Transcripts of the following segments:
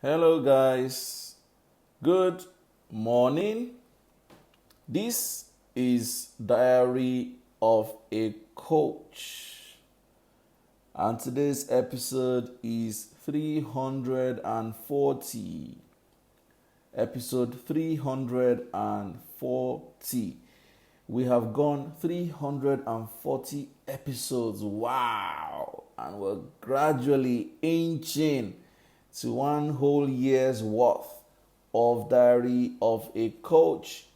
Hello, guys. Good morning. This is Diary of a Coach, and today's episode is 340. Episode 340. We have gone 340 episodes. Wow! And we're gradually inching to one whole year's worth of Diary of a Coach.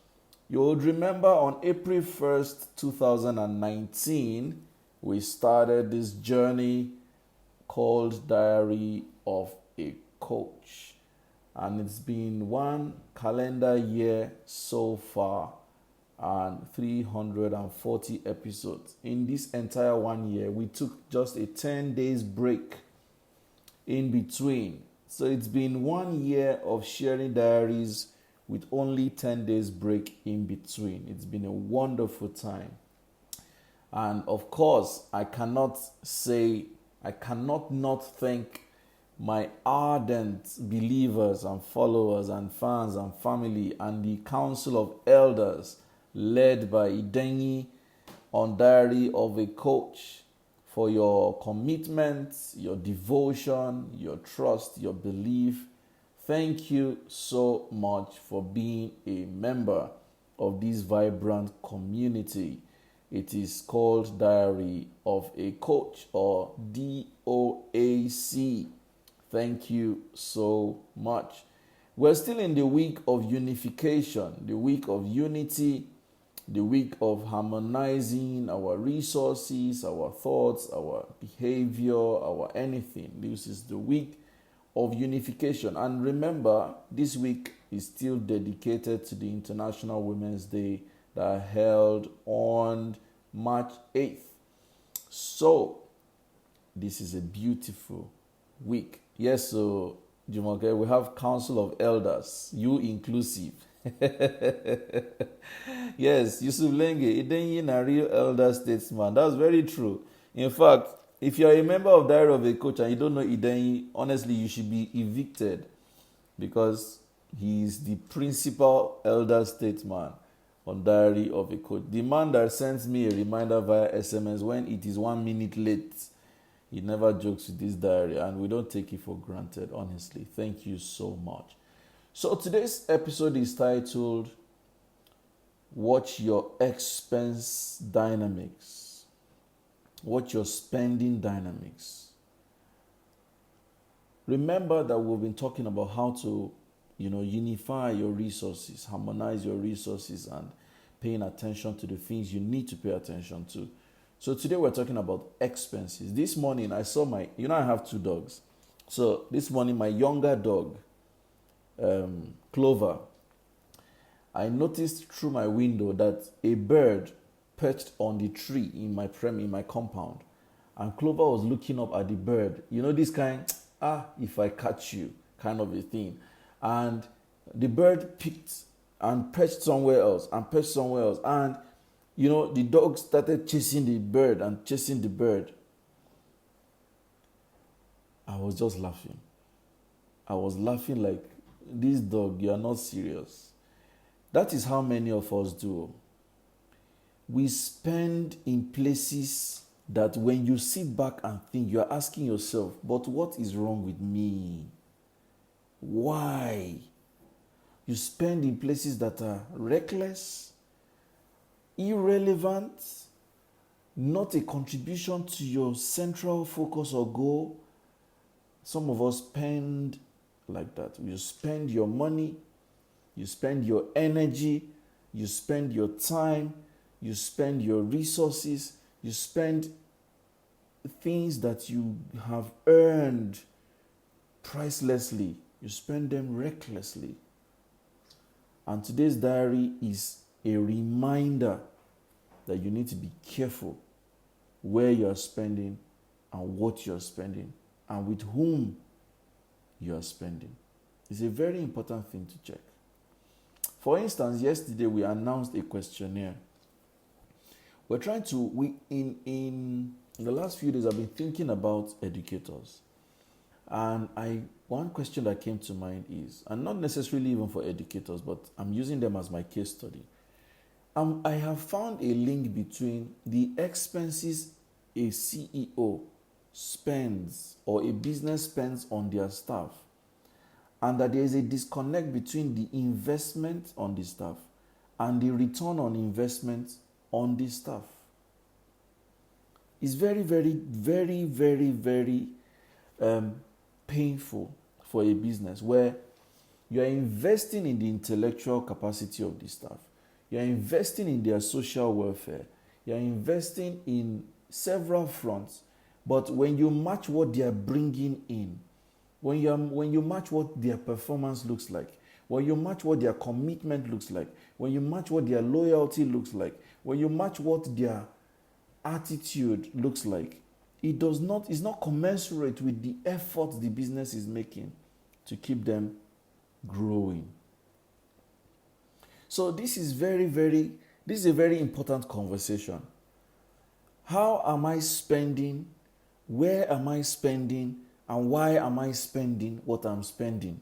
You would remember on April 1st, 2019, we started this journey called Diary of a Coach. And it's been one calendar year so far and 340 episodes. In this entire 1 year, we took just a 10 days break in between. So it's been 1 year of sharing diaries with only 10 days break in between. It's been a wonderful time. And of course, I cannot not thank my ardent believers and followers and fans and family and the Council of Elders led by Idenyi on Diary of a Coach for your commitment, your devotion, your trust, your belief. Thank you so much for being a member of this vibrant community. It is called Diary of a Coach, or DOAC. Thank you so much. We're still in the week of unification, the week of unity, the week of harmonizing our resources, our thoughts, our behavior, our anything. This is the week of unification. And remember, this week is still dedicated to the International Women's Day that held on March 8th. So, this is a beautiful week. Yes, so, Jumoke, we have Council of Elders, you inclusive. Yes, Yusuf Lenge, Idenyi a real elder statesman. That's very true. In fact, if you're a member of Diary of a Coach and you don't know Idenyi, honestly, you should be evicted because he is the principal elder statesman on Diary of a Coach. The man that sends me a reminder via SMS when it is 1 minute late. He never jokes with this diary, and we don't take it for granted, honestly. Thank you so much. So today's episode is titled, Watch Your Expense Dynamics. Watch your spending dynamics. Remember that we've been talking about how to, unify your resources, harmonize your resources, and paying attention to the things you need to pay attention to. So today we're talking about expenses. This morning I saw I have 2 dogs. So this morning my younger dog, Clover, I noticed through my window that a bird perched on the tree in my compound, and Clover was looking up at the bird. This kind, if I catch you, kind of a thing. And the bird picked and perched somewhere else, and the dog started chasing the bird and chasing the bird. I was just laughing. I was laughing like, this dog, you are not serious. That is how many of us do. We spend in places that when you sit back and think, you are asking yourself, but what is wrong with me? Why? You spend in places that are reckless, irrelevant, not a contribution to your central focus or goal. Some of us spend like that. You spend your money, you spend your energy, you spend your time, you spend your resources, you spend things that you have earned pricelessly. You spend them recklessly. And today's diary is a reminder that you need to be careful where you are spending and what you are spending and with whom you are spending. It's a very important thing to check. For instance, yesterday we announced a questionnaire. We're trying to, in the last few days I've been thinking about educators. And one question that came to mind is, and not necessarily even for educators, but I'm using them as my case study. I have found a link between the expenses a CEO spends or a business spends on their staff, and that there is a disconnect between the investment on the staff and the return on investment on the staff. It's very, very, very, very, very painful for a business where you are investing in the intellectual capacity of the staff. You are investing in their social welfare. You are investing in several fronts. But when you match what they are bringing in, when you match what their performance looks like, when you match what their commitment looks like, when you match what their loyalty looks like, when you match what their attitude looks like, it's not commensurate with the effort the business is making to keep them growing. So this is a very important conversation. How am I spending? Where am I spending? And why am I spending what I'm spending?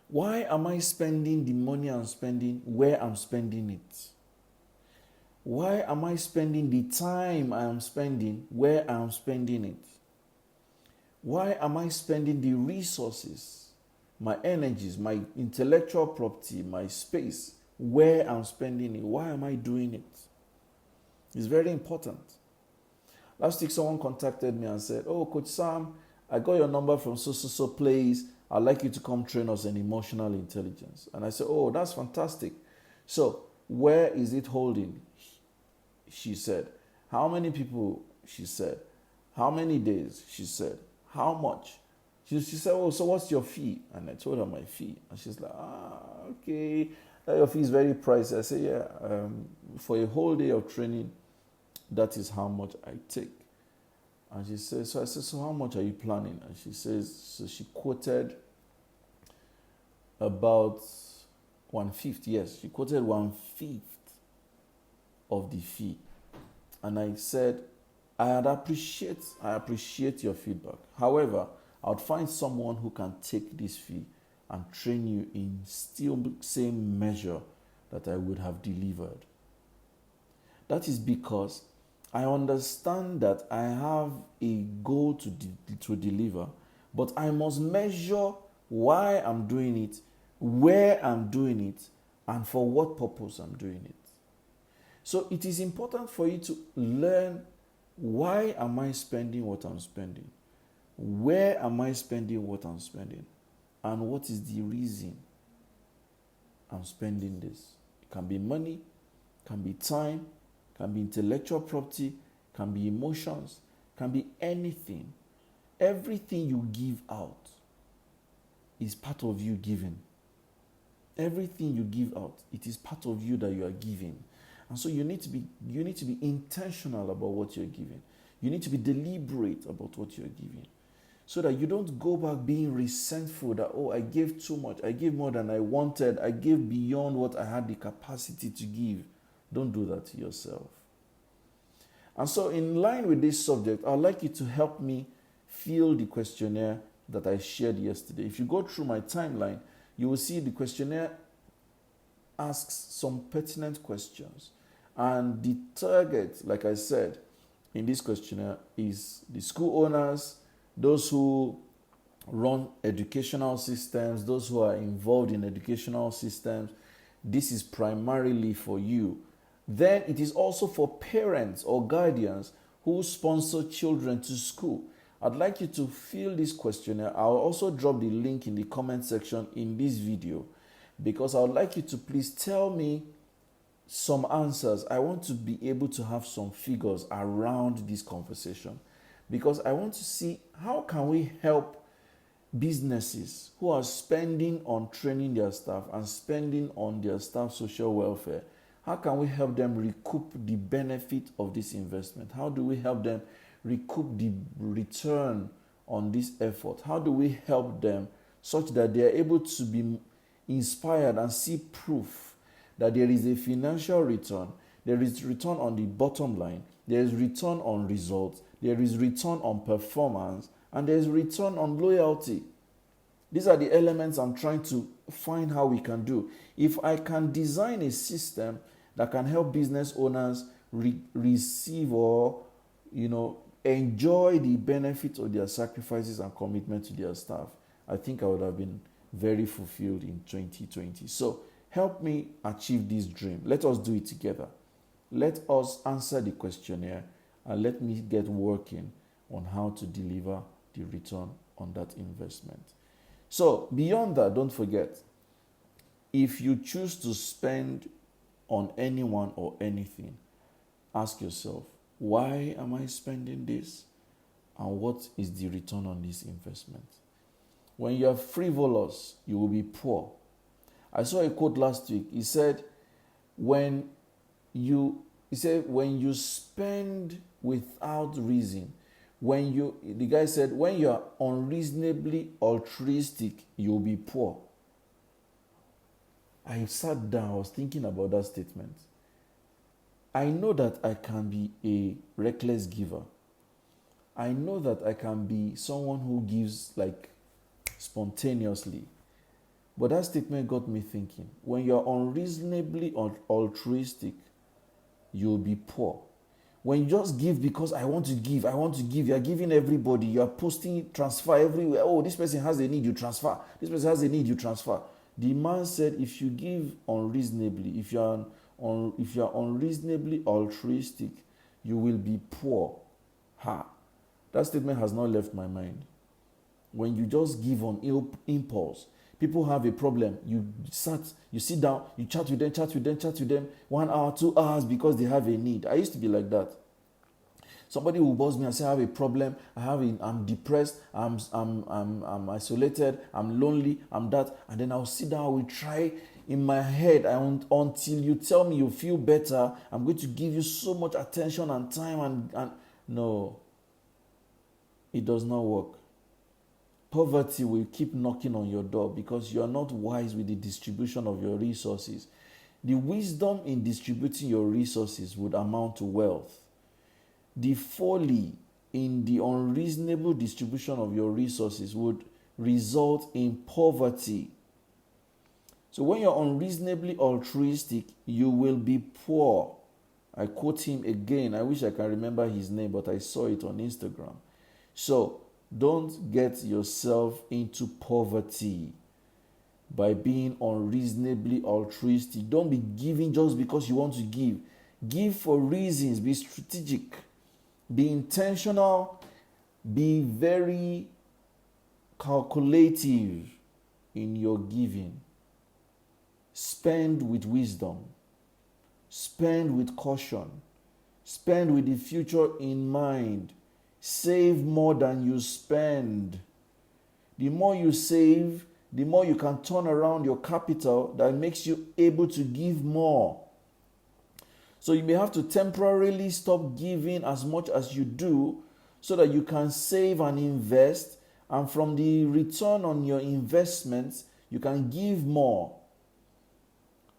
Why am I spending the money I'm spending where I'm spending it? Why am I spending the time I am spending where I am spending it? Why am I spending the resources, my energies, my intellectual property, my space, where I'm spending it? Why am I doing it? It's very important. Last week, someone contacted me and said, "Oh, Coach Sam, I got your number from so place. I'd like you to come train us in emotional intelligence." And I said, "Oh, that's fantastic. So, where is it holding?" She said. "How many people?" She said. "How many days?" She said. "How much?" She said, "Oh, so what's your fee?" And I told her my fee. And she's like, "Okay, your fee is very pricey." I said, "Yeah, for a whole day of training, that is how much I take." And she says, so I said, "So how much are you planning?" And she says, so she quoted about 1/5. Yes, she quoted 1/5 of the fee. And I said, I appreciate your feedback. However, I would find someone who can take this fee and train you in still the same measure that I would have delivered. That is because I understand that I have a goal to deliver, but I must measure why I'm doing it, where I'm doing it, and for what purpose I'm doing it. So it is important for you to learn, why am I spending what I'm spending? Where am I spending what I'm spending? And what is the reason I'm spending this? It can be money, it can be time, it can be intellectual property, it can be emotions, it can be anything. Everything you give out is part of you giving. Everything you give out, it is part of you that you are giving. And so you need to be intentional about what you're giving. You need to be deliberate about what you're giving, so that you don't go back being resentful that, "Oh, I gave too much. I gave more than I wanted. I gave beyond what I had the capacity to give." Don't do that to yourself. And so in line with this subject, I'd like you to help me fill the questionnaire that I shared yesterday. If you go through my timeline, you will see the questionnaire asks some pertinent questions. And the target, like I said, in this questionnaire is the school owners, those who run educational systems, those who are involved in educational systems. This is primarily for you. Then it is also for parents or guardians who sponsor children to school. I'd like you to fill this questionnaire. I'll also drop the link in the comment section in this video, because I would like you to please tell me some answers. I want to be able to have some figures around this conversation, because I want to see how can we help businesses who are spending on training their staff and spending on their staff social welfare. How can we help them recoup the benefit of this investment? How do we help them recoup the return on this effort? How do we help them such that they are able to be inspired and see proof that there is a financial return, there is return on the bottom line, there is return on results, there is return on performance, and there's return on loyalty. These are the elements I'm trying to find how we can do. If I can design a system that can help business owners receive or enjoy the benefits of their sacrifices and commitment to their staff, I think I would have been very fulfilled in 2020. So help me achieve this dream. Let us do it together. Let us answer the questionnaire and let me get working on how to deliver the return on that investment. So beyond that, don't forget, if you choose to spend on anyone or anything, ask yourself, why am I spending this? And what is the return on this investment? When you are frivolous, you will be poor. I saw a quote last week. He said, when you spend without reason, the guy said, when you are unreasonably altruistic, you'll be poor. I sat down, I was thinking about that statement. I know that I can be a reckless giver. I know that I can be someone who gives spontaneously. But that statement got me thinking. When you're unreasonably altruistic, you'll be poor. When you just give because I want to give, you're giving everybody, you're posting transfer everywhere. Oh, this person has a need, you transfer. This person has a need, you transfer. The man said, if you give unreasonably, if you're unreasonably altruistic, you will be poor. That statement has not left my mind. When you just give on impulse, people have a problem. You sit down, you chat with them, 1 hour, 2 hours because they have a need. I used to be like that. Somebody will buzz me and say, I have a problem, I'm depressed, I'm isolated, I'm lonely, I'm that. And then I'll sit down, I will try in my head until you tell me you feel better. I'm going to give you so much attention and time and no, it does not work. Poverty will keep knocking on your door because you are not wise with the distribution of your resources. The wisdom in distributing your resources would amount to wealth. The folly in the unreasonable distribution of your resources would result in poverty. So when you're unreasonably altruistic, you will be poor. I quote him again. I wish I can remember his name, but I saw it on Instagram. So don't get yourself into poverty by being unreasonably altruistic. Don't be giving just because you want to give. Give for reasons. Be strategic. Be intentional. Be very calculative in your giving. Spend with wisdom. Spend with caution. Spend with the future in mind. Save more than you spend. The more you save, the more you can turn around your capital that makes you able to give more. So you may have to temporarily stop giving as much as you do so that you can save and invest, and from the return on your investments, you can give more.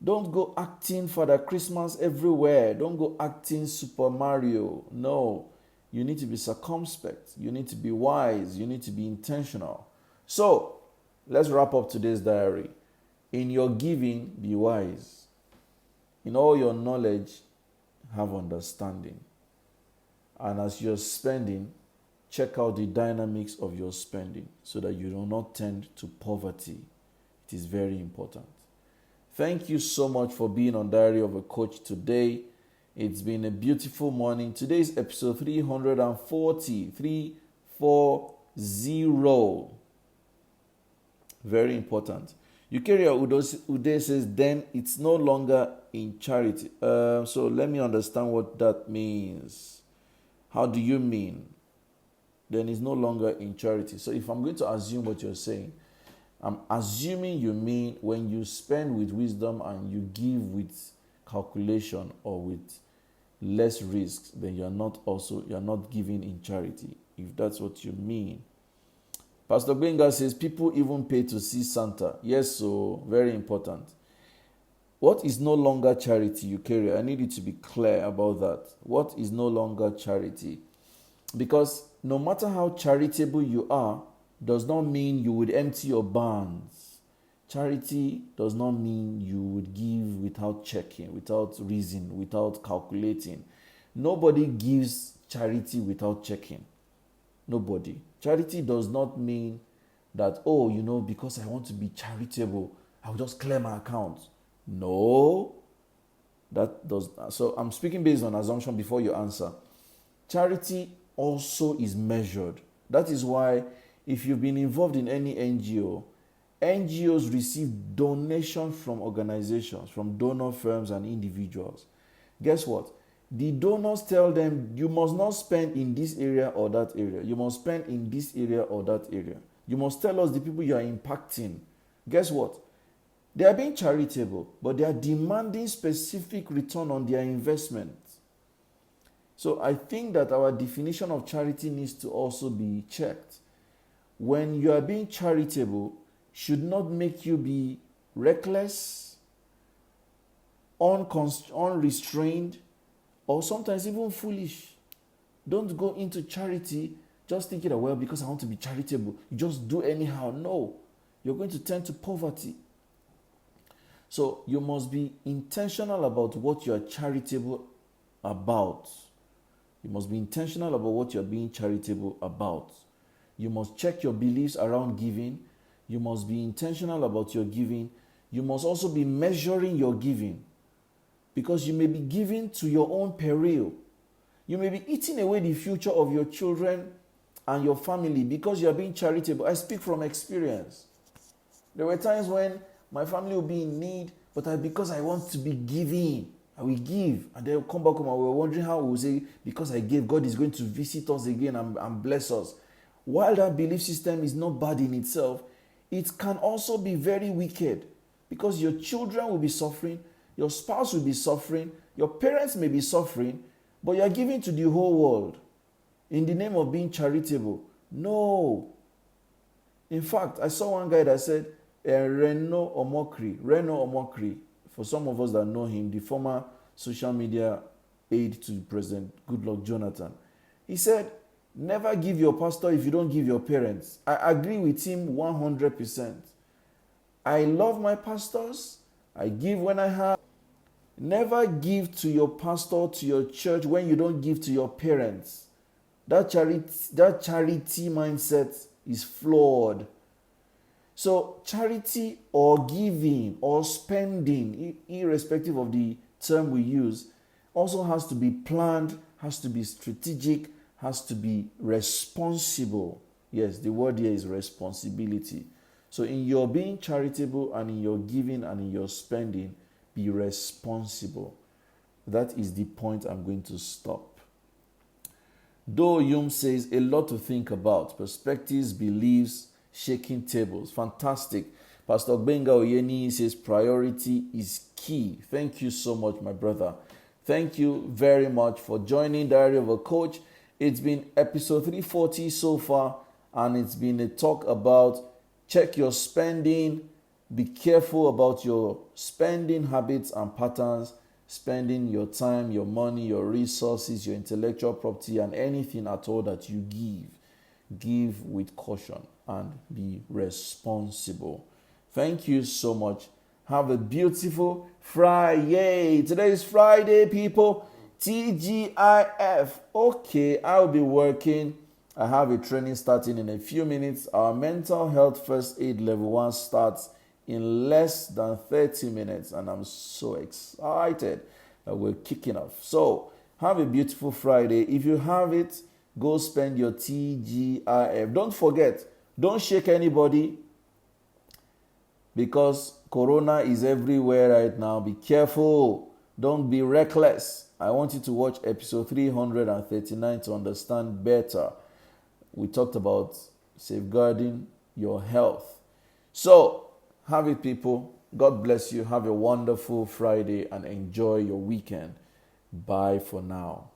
Don't go acting Father Christmas everywhere. Don't go acting Super Mario. No. You need to be circumspect. You need to be wise. You need to be intentional. So, let's wrap up today's diary. In your giving, be wise. In all your knowledge, have understanding. And as you're spending, check out the dynamics of your spending so that you do not tend to poverty. It is very important. Thank you so much for being on Diary of a Coach today. It's been a beautiful morning. Today's episode 340. Very important. Eukarya Uday says, then it's no longer in charity. So let me understand what that means. How do you mean? Then it's no longer in charity. So if I'm going to assume what you're saying, I'm assuming you mean when you spend with wisdom and you give with calculation or with less risks, then you're not giving in charity, if that's what you mean. Pastor Benga says people even pay to see Santa. Yes, so very important. What is no longer charity, Eukarya? I need you to be clear about that. What is no longer charity? Because no matter how charitable you are, does not mean you would empty your barns. Charity does not mean you would give without checking, without reason, without calculating. Nobody gives charity without checking. Nobody. Charity does not mean that, because I want to be charitable, I'll just clear my account. No. So I'm speaking based on assumption before you answer. Charity also is measured. That is why if you've been involved in any NGOs receive donations from organizations, from donor firms and individuals. Guess what? The donors tell them, you must not spend in this area or that area. You must spend in this area or that area. You must tell us the people you are impacting. Guess what? They are being charitable, but they are demanding specific return on their investment. So I think that our definition of charity needs to also be checked. When you are being charitable, should not make you be reckless, unrestrained, or sometimes even foolish. Don't go into charity just thinking that, because I want to be charitable, you just do anyhow. No, you're going to turn to poverty. So you must be intentional about what you are charitable about. You must be intentional about what you're being charitable about. You must check your beliefs around giving. You must be intentional about your giving. You must also be measuring your giving, because you may be giving to your own peril. You may be eating away the future of your children and your family because you are being charitable. I speak from experience. There were times when my family will be in need, but because I want to be giving, I will give. And they'll come back home and we're wondering how we'll say, because I gave, God is going to visit us again and bless us. While that belief system is not bad in itself, it can also be very wicked, because your children will be suffering, your spouse will be suffering, your parents may be suffering, but you are giving to the whole world in the name of being charitable. No. In fact, I saw one guy that said, Reno Omokri, for some of us that know him, the former social media aide to President Goodluck Jonathan. He said, never give your pastor if you don't give your parents. I agree with him 100%. I love my pastors. I give when I have. Never give to your pastor, to your church, when you don't give to your parents. That charity mindset is flawed. So charity or giving or spending, irrespective of the term we use, also has to be planned, has to be strategic, has to be responsible. Yes, the word here is responsibility. So in your being charitable and in your giving and in your spending, be responsible. That is the point I'm going to stop. Do Yum says, a lot to think about. Perspectives, beliefs, shaking tables. Fantastic. Pastor Benga Oyeni says, priority is key. Thank you so much, my brother. Thank you very much for joining Diary of a Coach. It's been episode 340 so far, and it's been a talk about check your spending, be careful about your spending habits and patterns, spending your time, your money, your resources, your intellectual property, and anything at all that you give. Give with caution and be responsible. Thank you so much. Have a beautiful Friday. Today is Friday, people. TGIF. Okay, I'll be working. I have a training starting in a few minutes. Our mental health first aid level 1 starts in less than 30 minutes, and I'm so excited that we're kicking off. So have a beautiful Friday. If you have it, go spend your TGIF. Don't forget, don't shake anybody, because Corona is everywhere right now. Be careful. Don't be reckless. I want you to watch episode 339 to understand better. We talked about safeguarding your health. So, have it, people. God bless you. Have a wonderful Friday and enjoy your weekend. Bye for now.